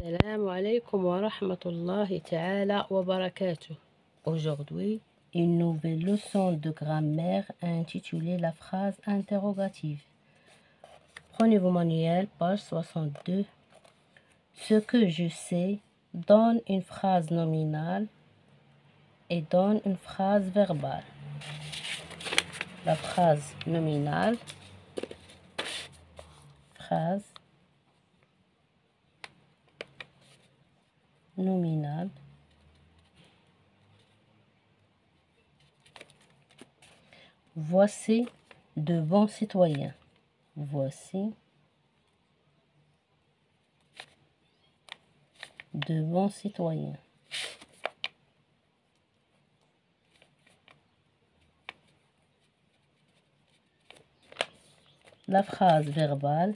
Assalamu alaikum wa rahmatullahi ta'ala wa barakatuh. Aujourd'hui, une nouvelle leçon de grammaire intitulée la phrase interrogative. Prenez vos manuels, page 62. Ce que je sais donne une phrase nominale et donne une phrase verbale. La phrase nominale, phrase nominale. Voici de bons citoyens. Voici de bons citoyens. La phrase verbale.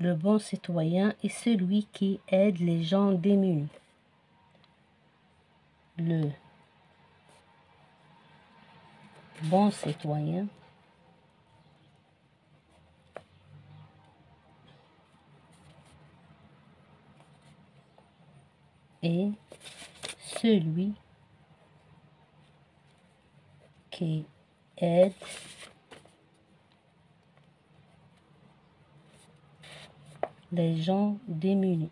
Le bon citoyen est celui qui aide les gens démunis. Le bon citoyen est celui qui aide les gens démunis.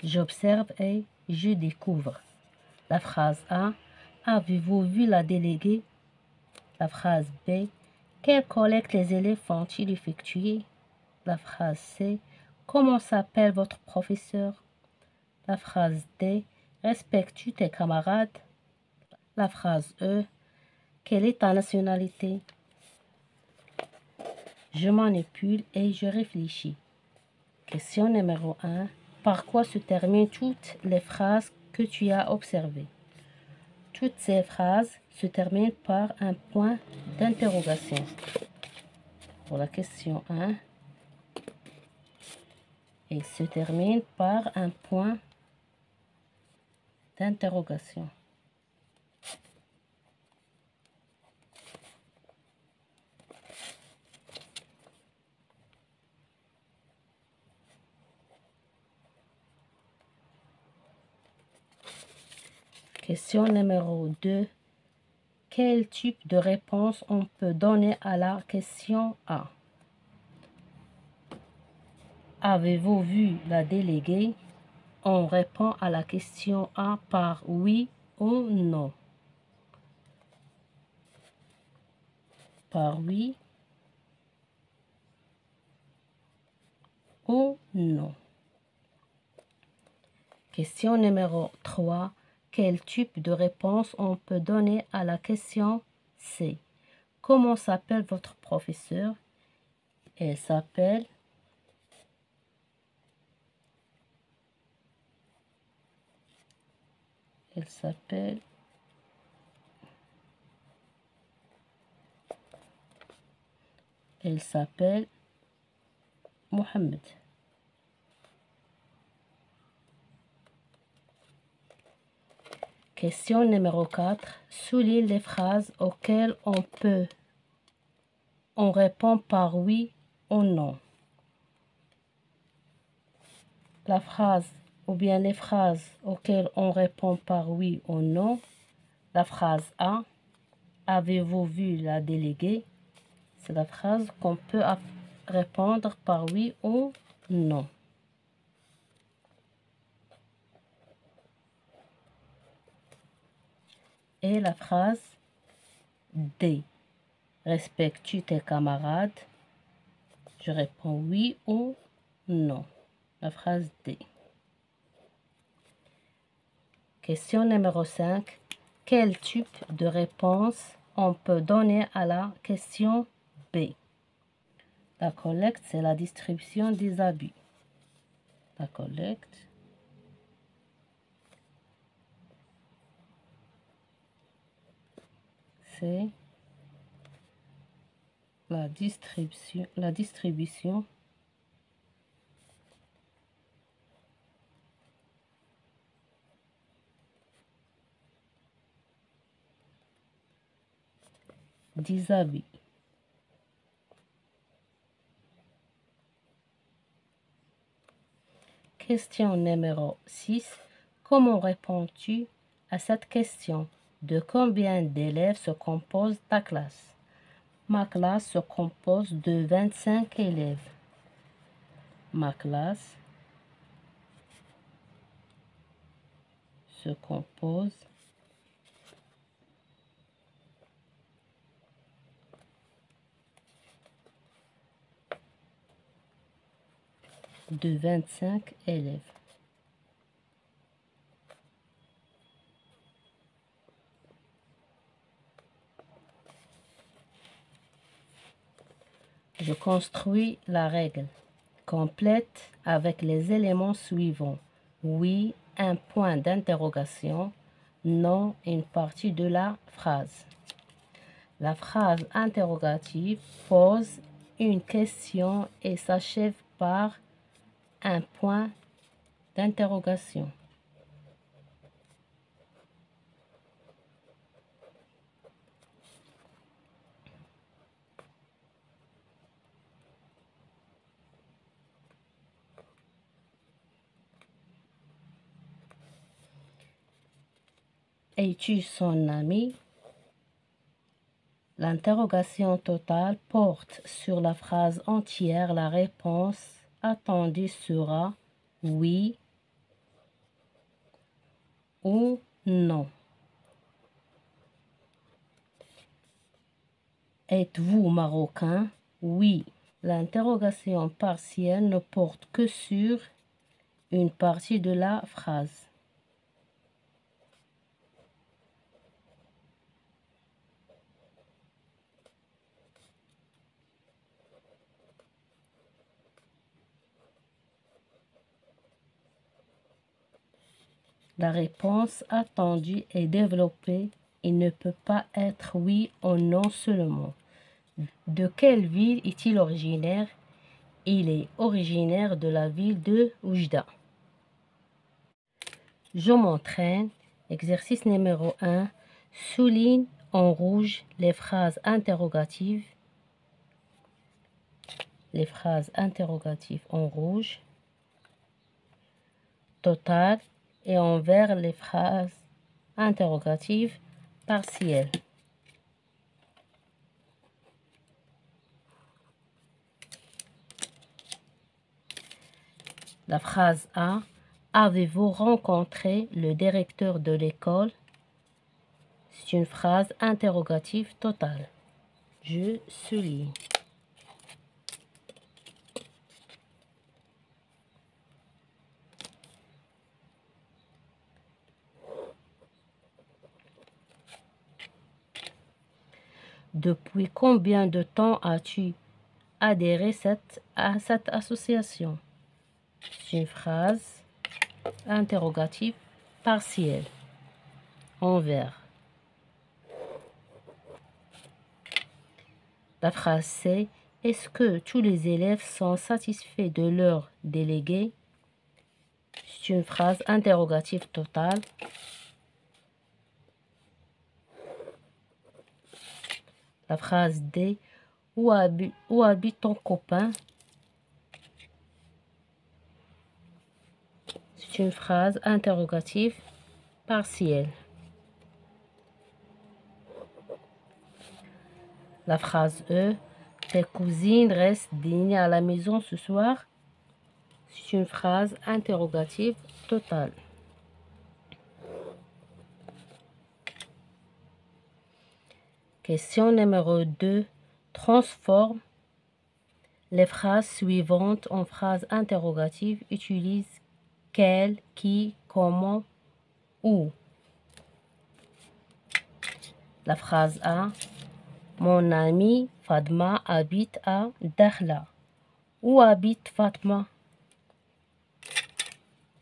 J'observe et je découvre. La phrase A. Avez-vous vu la déléguée? La phrase B. Quelle collecte les élèves ont-ils effectué? La phrase C. Comment s'appelle votre professeur? La phrase D. Respectes-tu tes camarades? La phrase E. Quelle est ta nationalité? Je manipule et je réfléchis. Question numéro 1. Par quoi se terminent toutes les phrases que tu as observées? Toutes ces phrases se terminent par un point d'interrogation. Pour la question 1, il se termine par un point d'interrogation. Question numéro 2. Quel type de réponse on peut donner à la question A? Avez-vous vu la déléguée? On répond à la question A par oui ou non. Par oui ou non. Question numéro 3. Quel type de réponse on peut donner à la question C? Comment s'appelle votre professeur? Elle s'appelle Mohamed. Question numéro 4. Souligne les phrases auxquelles on répond par oui ou non. La phrase ou bien les phrases auxquelles on répond par oui ou non. La phrase A. Avez-vous vu la déléguée? C'est la phrase qu'on peut répondre par oui ou non. Et la phrase D. Respectes-tu tes camarades? Je réponds oui ou non. La phrase D. Question numéro 5. Quel type de réponse on peut donner à la question B? La collecte, c'est la distribution des habits. La collecte, c'est la distribution des habits. Question numéro 6. Comment réponds-tu à cette question? De combien d'élèves se compose ta classe? Ma classe se compose de 25 élèves. Ma classe se compose de 25 élèves. Je construis la règle. Complète avec les éléments suivants. Oui, un point d'interrogation. Non, une partie de la phrase. La phrase interrogative pose une question et s'achève par un point d'interrogation. Es-tu son ami? L'interrogation totale porte sur la phrase entière. La réponse attendue sera oui ou non. Êtes-vous marocain? Oui. L'interrogation partielle ne porte que sur une partie de la phrase. La réponse attendue est développée. Il ne peut pas être oui ou non seulement. De quelle ville est-il originaire? Il est originaire de la ville de Oujda. Je m'entraîne. Exercice numéro 1. Souligne en rouge les phrases interrogatives. Les phrases interrogatives en rouge. Total. Et en vert les phrases interrogatives partielles. La phrase A. Avez-vous rencontré le directeur de l'école? C'est une phrase interrogative totale. Je souligne. Depuis combien de temps as-tu adhéré à cette association? C'est une phrase interrogative partielle. En vert. La phrase C. Est-ce que tous les élèves sont satisfaits de leur délégué? C'est une phrase interrogative totale. La phrase D. Où habite ton copain? C'est une phrase interrogative partielle. La phrase E. Tes cousines restent dîner à la maison ce soir? C'est une phrase interrogative totale. Question numéro 2. Transforme les phrases suivantes en phrases interrogatives. Utilise quel, qui, comment, où. La phrase A. Mon amie Fatma habite à Dakhla. Où habite Fatma?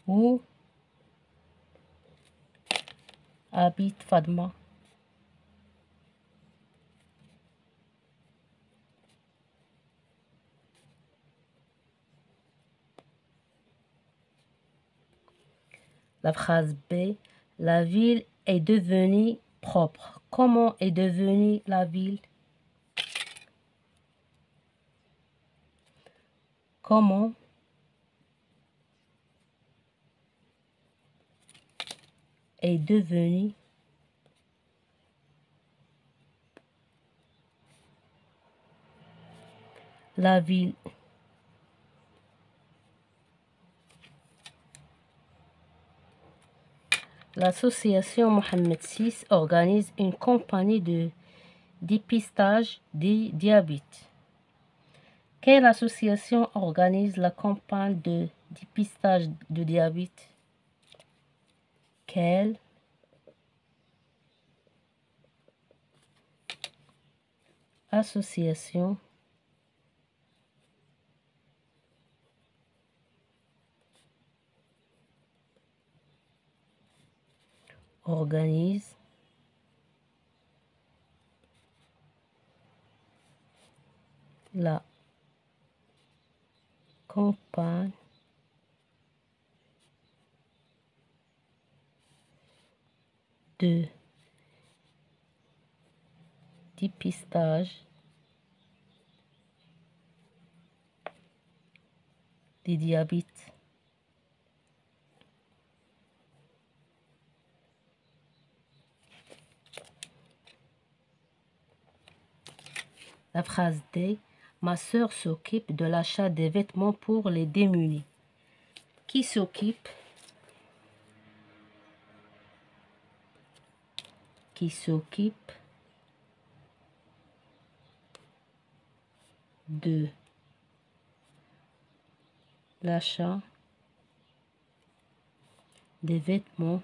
Où habite Fatma? La phrase B. La ville est devenue propre. Comment est devenue la ville? Comment est devenue la ville? L'association Mohamed VI organise une campagne de dépistage du diabète. Quelle association organise la campagne de dépistage du diabète? Quelle association organise la campagne de dépistage du diabète? La phrase D. Ma sœur s'occupe de l'achat des vêtements pour les démunis. Qui s'occupe? Qui s'occupe de l'achat des vêtements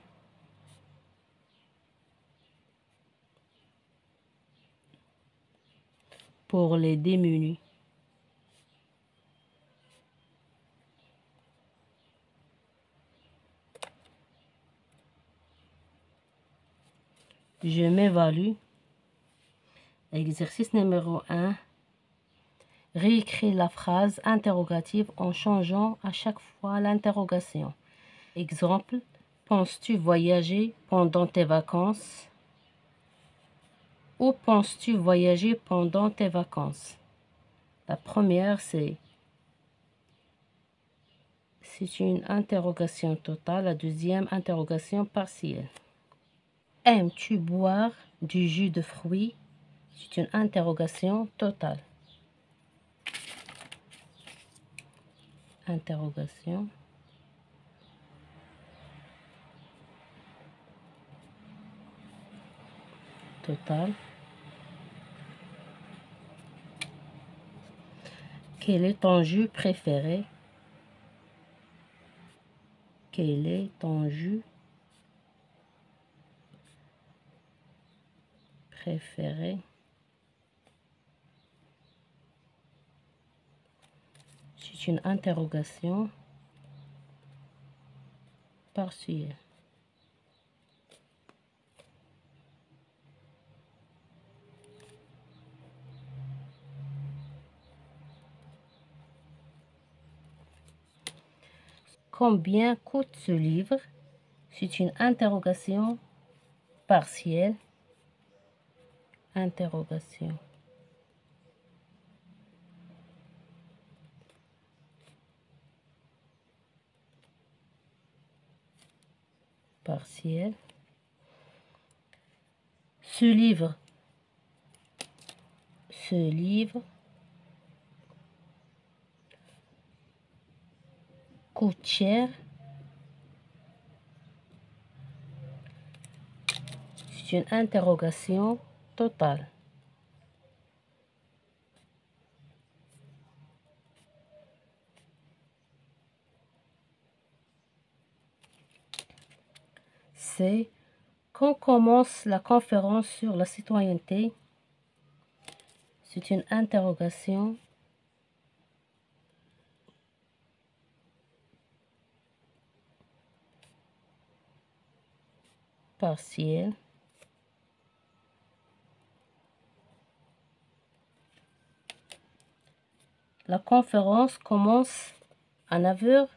pour les démunis? Je m'évalue. Exercice numéro 1. Réécris la phrase interrogative en changeant à chaque fois l'interrogation. Exemple, penses-tu voyager pendant tes vacances? Où penses-tu voyager pendant tes vacances? La première, c'est une interrogation totale. La deuxième, interrogation partielle. Aimes-tu boire du jus de fruits? C'est une interrogation totale. Interrogation totale. Quel est ton jus préféré? Quel est ton jus préféré? C'est une interrogation partielle. Combien coûte ce livre? C'est une interrogation partielle. Interrogation partielle. Ce livre coûte cher. C'est une interrogation totale. C'est quand commence la conférence sur la citoyenneté? C'est une interrogation partielle. La conférence commence à 9 heures.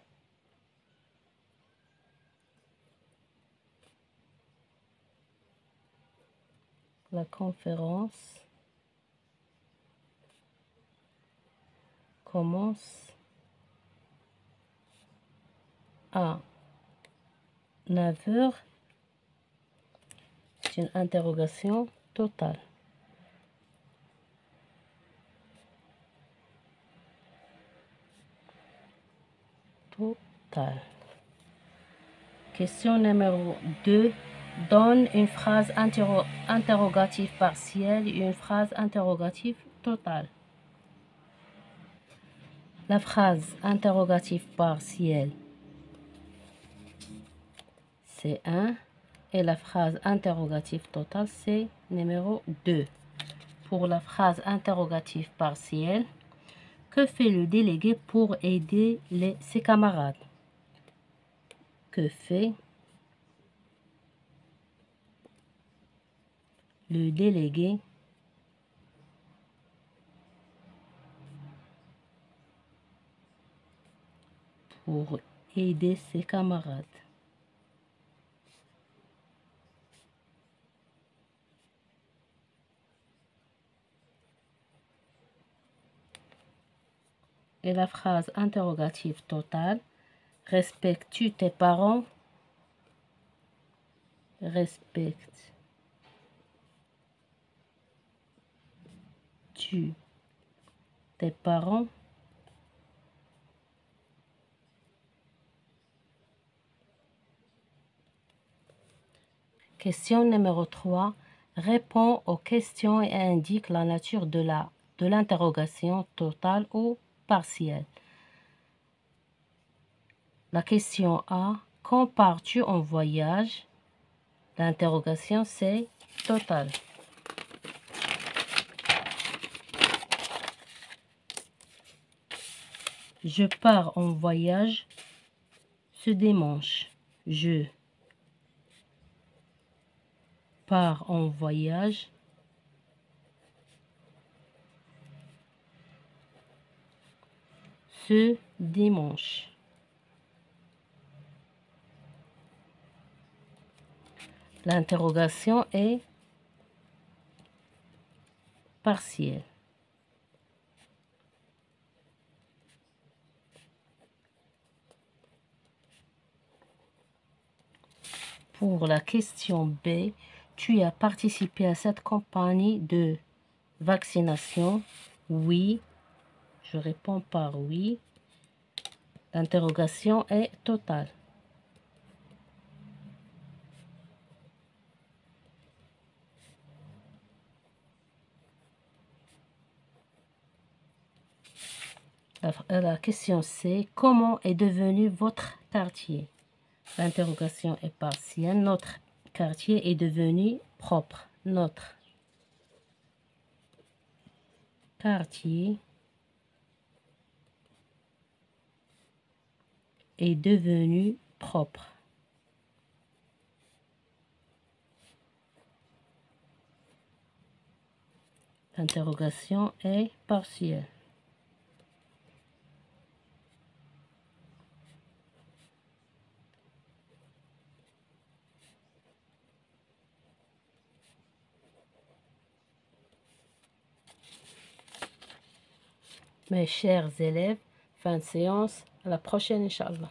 conférence commence à 9 heures. C'est une interrogation totale. Totale. Question numéro 2. Donne une phrase interrogative partielle et une phrase interrogative totale. La phrase interrogative partielle, c'est 1. Et la phrase interrogative totale, c'est numéro 2. Pour la phrase interrogative partielle, que fait le délégué pour aider ses camarades? Que fait le délégué pour aider ses camarades? Et la phrase interrogative totale, respectes-tu tes parents? Respectes-tu tes parents? Question numéro 3. Réponds aux questions et indique la nature de l'interrogation totale ou partielle. La question A. Quand pars-tu en voyage? L'interrogation, c'est totale. Je pars en voyage ce dimanche. Je pars en voyage ce dimanche. L'interrogation est partielle. Pour la question B, tu as participé à cette campagne de vaccination? Oui. Je réponds par oui. L'interrogation est totale. La question C, comment est devenu votre quartier? L'interrogation est partielle. Notre quartier est devenu propre. Notre quartier est devenu propre. L'interrogation est partielle. Mes chers élèves, fin de séance. À la prochaine, Inch'Allah.